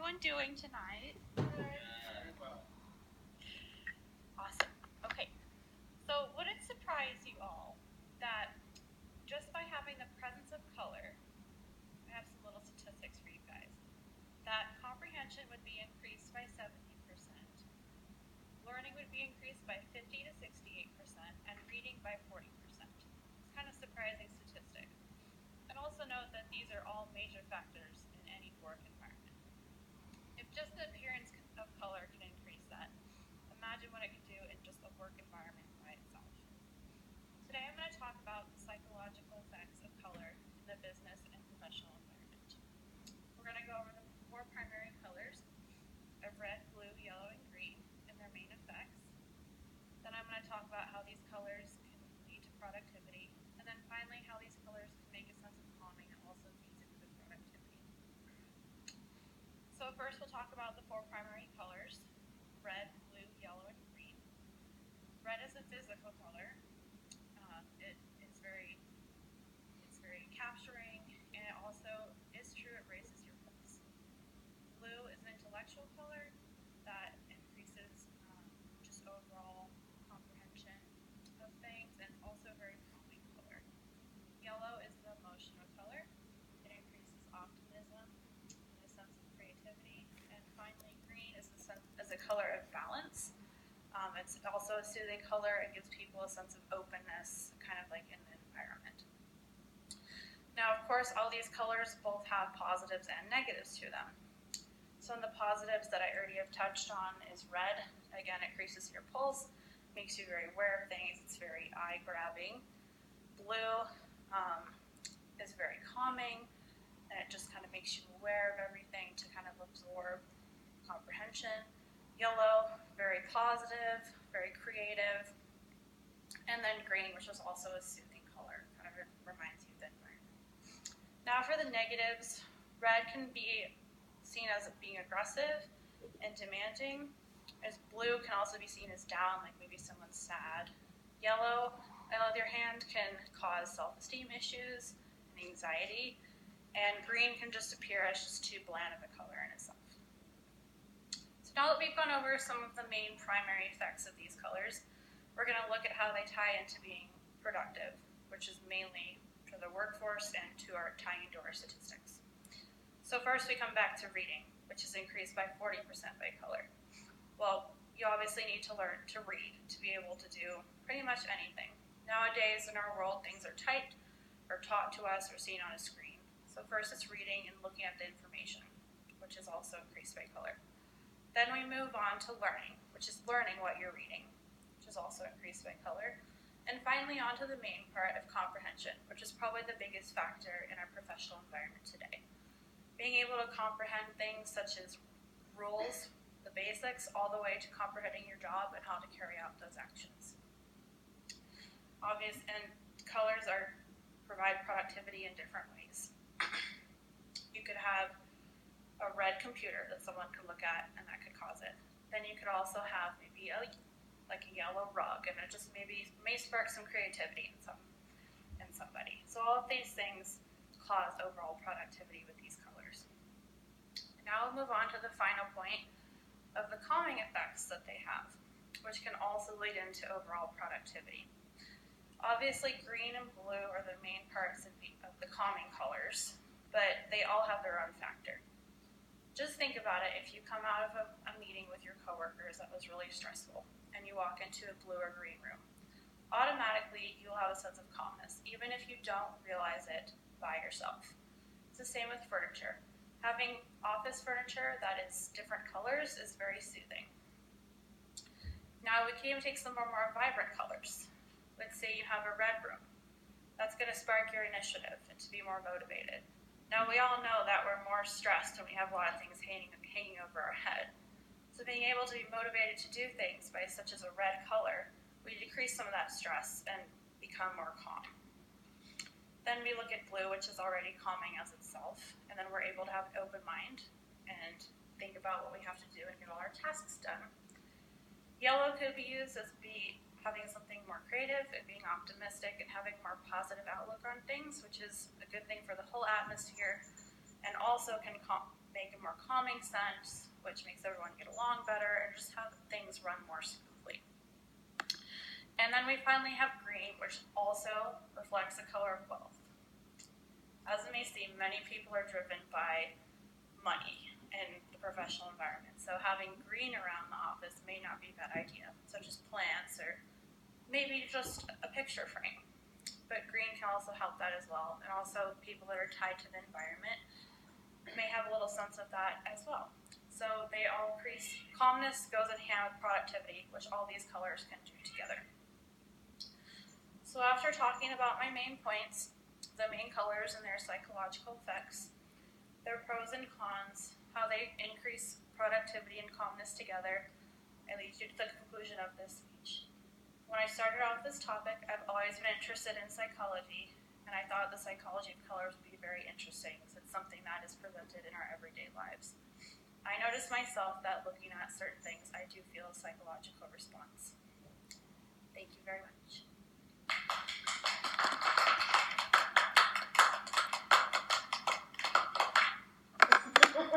everyone doing tonight? Awesome. Okay. So would it surprise you all that just by having the presence of color, I have some little statistics for you guys, that comprehension would be increased by 70%, learning would be increased by 50 to 68%, and reading by 40%. It's kind of surprising statistic. And also note that these are all major factors in any work environment. If just the appearance of color can increase that, imagine what it can do in just a work environment by itself. Today I'm going to talk about the psychological effects of color in the business and professional environment. We're going to go over the four primary colors of red, blue, yellow, and green and their main effects. Then I'm going to talk about how these colors can lead to productivity, and then finally how these colors can make a sense of calming and also feeds into the productivity. So first we'll talk about the four primary colors, red, blue, yellow, and green. Red is a physical color. It's very capturing, and it also is true, it raises your pulse. Blue is an intellectual color that increases just overall comprehension of things, and it's also a very calming color. Yellow is the emotional color. It increases optimism and a sense of creativity. And finally, green is a color of balance. It's also a soothing color. It gives people a sense of openness, kind of like in the environment. Now, of course, all these colors both have positives and negatives to them. Some of the positives that I already have touched on is red. Again, it increases your pulse, makes you very aware of things. It's very eye-grabbing. Blue is very calming, and it just kind of makes you aware of everything to kind of absorb comprehension. Yellow, very positive, very creative. And then green, which is also a soothing color, kind of reminds you of the environment. Now for the negatives, red can be seen as being aggressive and demanding, as blue can also be seen as down, like maybe someone's sad. Yellow, on the other hand, can cause self-esteem issues and anxiety, and green can just appear as just too bland of a color in itself. So now that we've gone over some of the main primary effects of these colors, we're going to look at how they tie into being productive, which is mainly for the workforce and tying into our statistics. So first we come back to reading, which is increased by 40% by color. Well, you obviously need to learn to read to be able to do pretty much anything. Nowadays in our world, things are typed or taught to us or seen on a screen. So first it's reading and looking at the information, which is also increased by color. Then we move on to learning, which is learning what you're reading, which is also increased by color. And finally on to the main part of comprehension, which is probably the biggest factor in our professional environment today. Being able to comprehend things such as rules, the basics, all the way to comprehending your job and how to carry out those actions. And colors provide productivity in different ways. You could have a red computer that someone could look at, and that could cause it. Then you could also have maybe a yellow rug, and it just may spark some creativity in somebody. So all of these things cause overall productivity with these colors. And now we'll move on to the final point of the calming effects that they have, which can also lead into overall productivity. Obviously, green and blue are the main parts of the calming colors, but they all have their own factor. Just think about it. If you come out of a meeting with your coworkers that was really stressful, and you walk into a blue or green room, automatically you'll have a sense of calmness, even if you don't realize it by yourself. It's the same with furniture. Having office furniture that is different colors is very soothing. Now we can even take some more vibrant colors. Let's say you have a red room. That's going to spark your initiative and to be more motivated. Now we all know that we're more stressed when we have a lot of things hanging over our head. So being able to be motivated to do things by such as a red color, we decrease some of that stress and become more calm. Then we look at blue, which is already calming as itself, and then we're able to have an open mind and think about what we have to do and get all our tasks done. Yellow could be used as having something more creative and being optimistic and having more positive outlook on things, which is a good thing for the whole atmosphere, and also can make a more calming scent, which makes everyone get along better, and just have things run more smoothly. And then we finally have green, which also reflects the color of wealth. As it may seem, many people are driven by money in the professional environment. So having green around the office may not be a bad idea, such as plants or maybe just a picture frame. But green can also help that as well. And also people that are tied to the environment may have a little sense of that as well. So they all increase, calmness goes in hand with productivity, which all these colors can do together. So after talking about my main points, the main colors and their psychological effects, their pros and cons, how they increase productivity and calmness together, it leads you to the conclusion of this speech. When I started off this topic, I've always been interested in psychology, and I thought the psychology of colors would be very interesting because it's something that is presented in our everyday lives. I noticed myself that looking at certain things, I do feel a psychological response. Thank you very much.